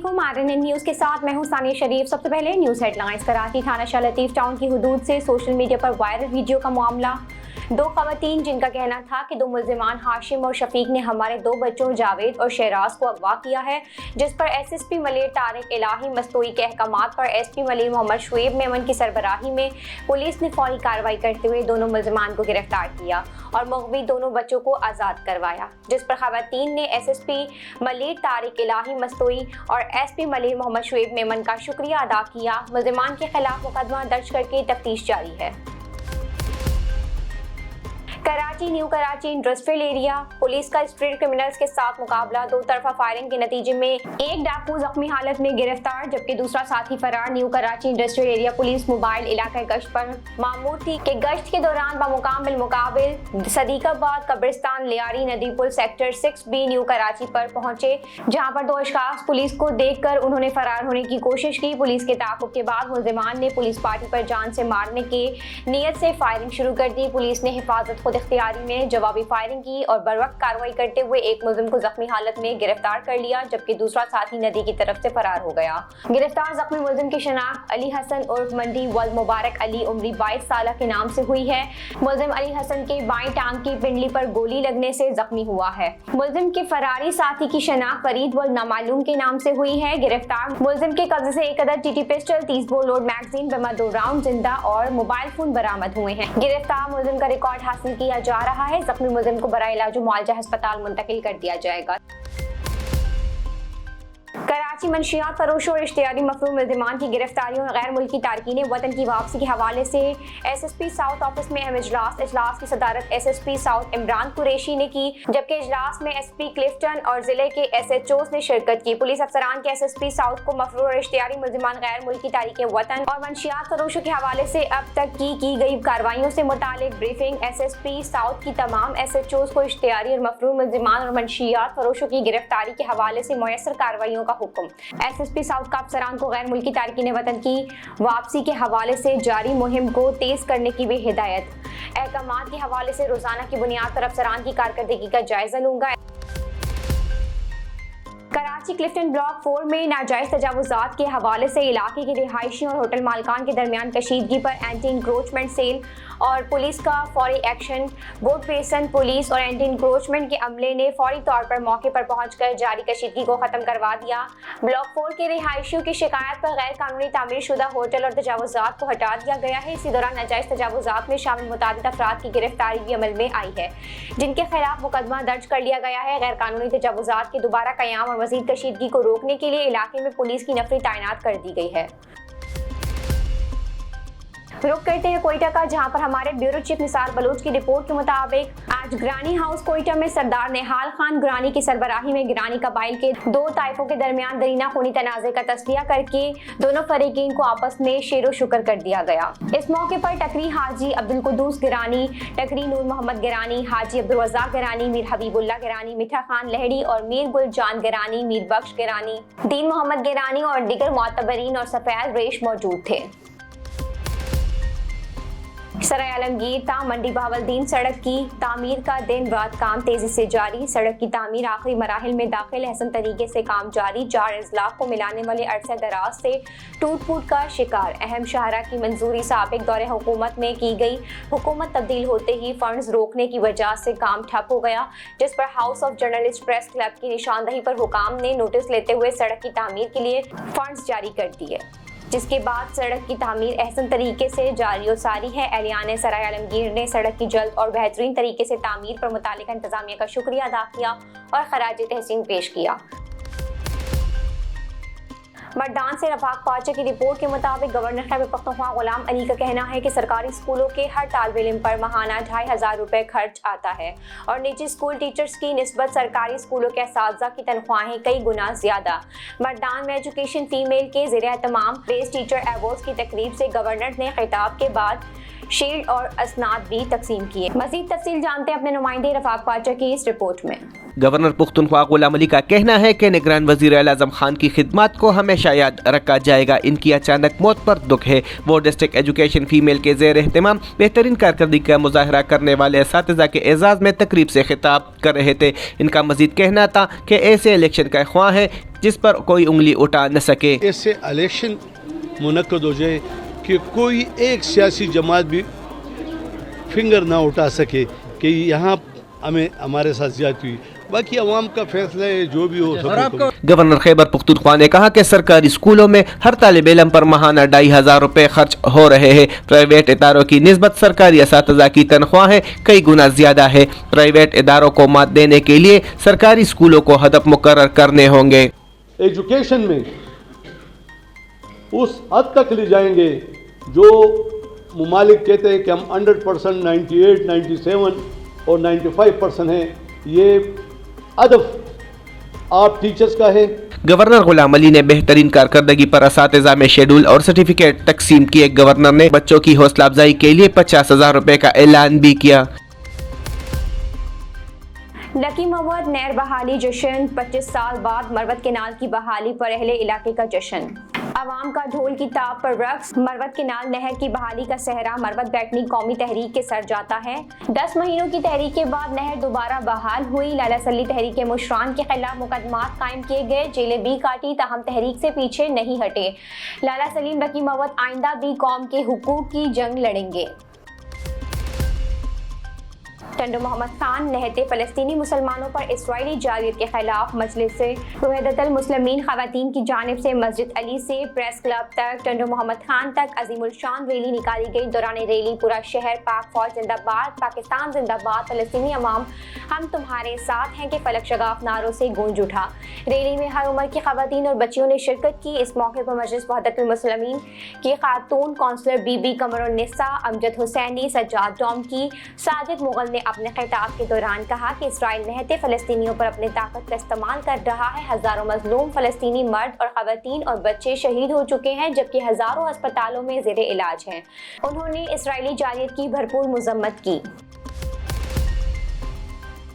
अस्सलामुअलैकुम, RNN news के साथ मैं हूं सानिया शरीफ। सबसे पहले न्यूज़ हेडलाइंस। कराची थाना शाह लतीफ टाउन की हुदूद से सोशल मीडिया पर वायरल वीडियो का मामला। दो खवातीन जिनका कहना था कि दो मुल्जिमान हाशिम और शफीक ने हमारे दो बच्चों जावेद और शहराज को अगवा किया है, जिस पर SSP मलिर तारिक इलाही मस्तूई के अहकामात पर SP मलिर मोहम्मद शुएब मेमन की सरबराही में पुलिस ने फौरी कार्रवाई करते हुए दोनों मुल्जिमान को गिरफ्तार किया और मुग़वी दोनों बच्चों को आज़ाद करवाया, जिस पर खवातीन ने SSP मलिर तारिक इलाही मस्तूई और SP मलिर मोहम्मद शुएब मेमन का शुक्रिया अदा किया। मुल्जिमान के खिलाफ मुकदमा दर्ज करके तफ्तीश जारी है। Karachi new Karachi industrial area police का स्ट्रीट क्रिमिनल्स के साथ मुकाबला। दो तरफा फायरिंग के नतीजे में एक डाकू जख्मी हालत में गिरफ्तार, जबकि दूसरा साथी फरार। New Karachi industrial area police mobile इलाका गश्त पर मामूर थी कि गश्त के दौरान बामुकाबिल सदीकाबाद कब्रिस्तान लियारी नदी पुल सेक्टर 6B न्यू कराची पर पहुंचे, जहां पर दो अशखास पुलिस को देखकर उन्होंने फरार होने की कोशिश की। पुलिस के ताक़ुब के बाद मुल्जिमान ने पुलिस पार्टी पर जान से मारने के नीयत से फायरिंग शुरू कर दी। पुलिस ने हिफाजत खुद इख्तियारी में जवाबी फायरिंग की और बरवक्त कार्रवाई करते हुए एक मुल्जिम को जख्मी हालत में गिरफ्तार कर लिया, जबकि दूसरा साथी नदी की तरफ से फरार हो गया। गिरफ्तार जख्मी मुल्जिम की शनाख्त अली हसन उर्फ मंडी वल मुबारक अली उम्री 22 साल के नाम से हुई है। मुल्जिम अली हसन के बाएं टांग की पिंडली पर गोली लगने से जख्मी हुआ है। मुल्जिम के फरारी साथी की शनाख्त फरीद वल नामालूम के नाम से हुई है। गिरफ्तार मुल्जिम के कब्जे से एक अदद TT pistol, 30 bore load magazine, बमा 2 राउंड जिंदा और मोबाइल फोन बरामद हुए हैं। गिरफ्तार मुल्जिम का रिकॉर्ड हासिल किया जा रहा है। जख्मी मुल्जिम को बराए इलाज मुआलजा अस्पताल मुंतकिल कर दिया जाएगा। कराची मंशियात फरोशों और इश्तिहारी मफरूम मुल्जिमान की गिरफ्तारियों और गैर मुल्की तारकीन वतन की वापसी के हवाले से SSP साउथ ऑफिस में अहम इजलास की सदारत SSP साउथ इमरान कुरैशी ने की, जबकि इजलास में SP क्लिफ्टन और जिले के SHOs ने शिरकत की। पुलिस अफसरान के SSP साउथ को मफरूर और इश्तिहारी मुल्जिमान गैर मुल्की तारीख वतन और मंशियात फरोशों के हवाले से अब तक की गई कार्रवाइयों से मुतालिक ब्रीफिंग। SSP साउथ की तमाम SHOs को इश्तिहारी और मफरूर मुल्जिमान और मंशियात फरोशों की गिरफ्तारी के हवाले से मुयस्सर कार्रवाइयों का हुक्म। SSP साउथ का अफसरान को गैर मुल्की तारकीन वतन की वापसी के हवाले से जारी मुहिम को तेज करने की भी हिदायत। अहकामात के हवाले से रोजाना की बुनियाद पर अफसरान की कारकर्दगी का जायजा लूंगा। कराची क्लिफ्टन ब्लॉक 4 में नाजायज तजावुजात के हवाले से इलाके के रिहायशी और होटल मालकान के दरमियान कशीदगी पर एंटी इंक्रोचमेंट सेल और पुलिस का फौरी एक्शन। बोर्ड बेसन पुलिस और एंटी इंक्रोचमेंट के अमले ने फौरी तौर पर मौके पर पहुंचकर जारी कशीदगी को खत्म करवा दिया। ब्लॉक 4 के रिहायशियों की शिकायत पर गैर कानूनी तामीर शुदा होटल और तजावुजात को हटा दिया गया है। इसी दौरान नाजायज तजावुजात में शामिल मुतादिद अफराद की गिरफ्तारी भी अमल में आई है, जिनके खिलाफ मुकदमा दर्ज कर लिया गया है। गैर कानूनी तजावुजात के दोबारा कयाम और मजीद कशीदगी को रोकने के लिए इलाके में पुलिस की नफरी तैनात कर दी गई है। रुक करते हैं कोयटा का, जहां पर हमारे ब्यूरो चीफ निसार बलूच की रिपोर्ट के मुताबिक आज गिरानी हाउस कोयटा में सरदार निहाल खान गिरानी की सरबराही में गिरानी कबाइल के दो ताइफों के दरमियान दरीना खूनी तनाज़े का तस्लिया करके दोनों फरीकीन को आपस में शेरो शुक्र कर दिया गया। इस मौके पर टकरी हाजी अब्दुल कुद्दूस गिरानी, टकरी नूर मोहम्मद गिरानी, हाजी अब्दुल रज़ाक गिरानी, मीर हबीबुल्लाह गिरानी, मिठा खान लहड़ी और मीर गुलजान गिरानी, मीर बख्श गिरानी, दीन मोहम्मद गिरानी और दीगर मोतबरीन और सफेद रेश मौजूद थे। सराय आलमगीर ता मंडी बहावलदीन सड़क की तामीर का दिन रात काम तेजी से जारी। सड़क की तामीर आखिरी मराहिल में दाखिल, हसन तरीके से काम जारी। 4 अजला को मिलाने वाले अरसे दराज से टूट फूट का शिकार। अहम शाहरा की मंजूरी साबिक दौरे हुकूमत में की गई। हुकूमत तब्दील होते ही फंड्स रोकने की वजह से काम ठप हो गया, जिस पर house of journalist press club की निशानदही पर हुकाम ने नोटिस लेते हुए सड़क की तामीर के लिए फंड्स जारी कर दिए, जिसके बाद सड़क की तामीर अहसन तरीके से जारी और सारी है। एहलियाने सराय आलमगीर ने सड़क की जल्द और बेहतरीन तरीके से तामीर पर मुतालिका इंतजामिया का शुक्रिया अदा किया और खराज तहसीन पेश किया। मर्दान से रफाक पाचा की रिपोर्ट के मुताबिक गवर्नर खैबर पख्तूनख्वा गुलाम अली का कहना है कि सरकारी स्कूलों के हर तालिब इल्म पर माहाना 2500 रुपए खर्च आता है और निजी स्कूल टीचर्स की निस्बत सरकारी स्कूलों के असातिज़ा की तनख्वाहें कई गुना ज्यादा। मर्दान में एजुकेशन फीमेल के ज़ेर-ए-तमाम बेस्ट टीचर अवार्ड्स की तकरीब से गवर्नर ने खिताब के बाद शील्ड और असनाद भी तकसीम किए। मज़ीद तफसील जानते हैं अपने नुमाइंदे रफाक पाचा की इस रिपोर्ट में। گورنر پختونخوا غلام علی کا کہنا ہے کہ نگران وزیر اعظم خان کی خدمات کو ہمیشہ یاد رکھا جائے گا. ان کی اچانک موت پر دکھ ہے. وہ ڈسٹرکٹ ایجوکیشن فیمیل کے زیر اہتمام بہترین کارکردگی کا مظاہرہ کرنے والے اساتذہ کے اعزاز میں تقریب سے خطاب کر رہے تھے. ان کا مزید کہنا تھا کہ ایسے الیکشن کا خواہاں ہے جس پر کوئی انگلی اٹھا نہ سکے. ایسے الیکشن منعقد ہو جائے کہ کوئی ایک سیاسی جماعت بھی فنگر نہ اٹھا سکے کہ یہاں ہمیں ہمارے ساتھ زیادتی ہوئی. باقی عوام کا فیصلہ ہے جو بھی ہو. گورنر خیبر پختونخوا نے کہا کہ سرکاری اسکولوں میں ہر طالب علم پر ماہانہ 2500 روپے خرچ ہو رہے ہیں. پرائیویٹ اداروں کی نسبت سرکاری اساتذہ کی تنخواہیں کئی گنا زیادہ ہے. پرائیویٹ اداروں کو مات دینے کے لیے سرکاری اسکولوں کو ہدف مقرر کرنے ہوں گے. ایجوکیشن میں اس حد تک لے جائیں گے جو ممالک کہتے ہیں کہ ہم 100%, 98, 97 اور 95% ہیں. یہ ہدف آپ ٹیچرز کا ہے. گورنر غلام علی نے بہترین کارکردگی پر اساتذہ میں شیڈول اور سرٹیفکیٹ تقسیم کیے. گورنر نے بچوں کی حوصلہ افزائی کے لیے 50,000 روپے کا اعلان بھی کیا. لکی مروت نہر بحالی جشن 25 سال بعد مروت کینال کی بحالی پر اہل علاقے کا جشن. عوام کا ڈھول کی تاب پر رقص. مروت کینال نہر کی بحالی کا صحرا مروت بیٹھنی قومی تحریک کے سر جاتا ہے. 10 مہینوں کی تحریک کے بعد نہر دوبارہ بحال ہوئی. لالا سلی تحریک کے مشران کے خلاف مقدمات قائم کیے گئے. جیلیں بھی کاٹی تاہم تحریک سے پیچھے نہیں ہٹے. لالا سلیم لکی مروت آئندہ بھی قوم کے حقوق کی جنگ لڑیں گے. ٹنڈو محمد خان نہتے فلسطینی مسلمانوں پر اسرائیلی جارحیت کے خلاف مجلس وحدت المسلمین خواتین کی جانب سے مسجد علی سے پریس کلب تک ٹنڈو محمد خان تک عظیم الشان ریلی نکالی گئی. دوران ریلی پورا شہر پاک فوج زندہ باد، پاکستان زندہ باد، فلسطینی عوام ہم تمہارے ساتھ ہیں کے فلک شگاف نعروں سے گونج اٹھا. ریلی میں ہر عمر کی خواتین اور بچیوں نے شرکت کی. اس موقع پر مجلس وحدت المسلمین کی خاتون کونسلر بی بی قمر النساء امجد حسینی، سجاد ڈومکی، ساجد مغل نے اپنے خطاب کے دوران کہا کہ اسرائیل نہتے فلسطینیوں پر اپنے طاقت کا استعمال کر رہا ہے. ہزاروں مظلوم فلسطینی مرد اور خواتین اور بچے شہید ہو چکے ہیں جبکہ ہزاروں ہسپتالوں میں زیر علاج ہیں. انہوں نے اسرائیلی جارحیت کی بھرپور مذمت کی.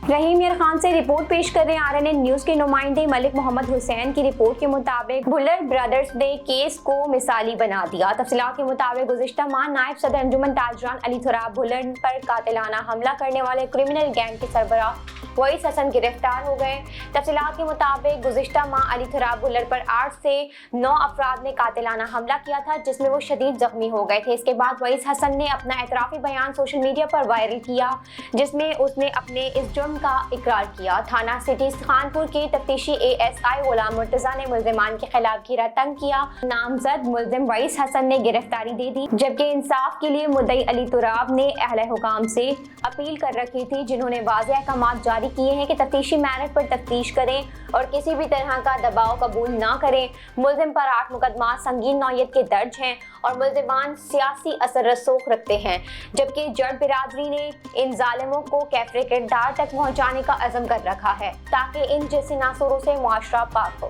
رحیم یار خان سے رپورٹ پیش کر رہے RNN نیوز کے نمائندے ملک محمد حسین کی رپورٹ کے مطابق بھلر برادرز نے کیس کو مثالی بنا دیا. تفصیلات کے مطابق گزشتہ ماہ نائب صدر انجمن تاجران علی تھراب بھلر پر قاتلانہ حملہ کرنے والے کرمنل گینگ کے سربراہ وعیس حسن گرفتار ہو گئے. تفصیلات کے مطابق گزشتہ ماہ علی تھراب بھلر پر 8 سے 9 افراد نے قاتلانہ حملہ کیا تھا جس میں وہ شدید زخمی ہو گئے تھے. اس کے بعد وعیس حسن نے اپنا اعترافی بیان سوشل میڈیا پر وائرل کیا جس میں اس نے اپنے اس جرم کا اقرار کیا. تھانہ سٹی خانپور کے تفتیشی ASI غلام مرتضیٰ نے ملزمان کے خلاف گھیرا تنگ کیا. نامزد ملزم وعیس حسن نے گرفتاری دے دی جبکہ انصاف کے لیے مدعی علی تراب نے اہل حکام سے اپیل کر رکھی تھی جنہوں نے واضح احکامات جاری کیے ہیں کہ تفتیشی میرٹ پر تفتیش کریں اور کسی بھی طرح کا دباؤ قبول نہ کریں. ملزم پر 8 مقدمات سنگین نوعیت کے درج ہیں اور ملزمان سیاسی اثر رسوخ رکھتے ہیں جبکہ جڑ برادری نے ان ظالموں کو کیفرے کردار تک پہنچانے کا عزم کر رکھا ہے تاکہ ان جیسے ناصوروں سے معاشرہ پاک ہو.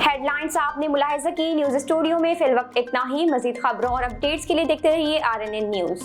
ہیڈ لائنز آپ نے ملاحظہ کی. نیوز اسٹوڈیو میں فی الوقت اتنا ہی. مزید خبروں اور اپڈیٹس کے لیے دیکھتے رہیے RNN نیوز.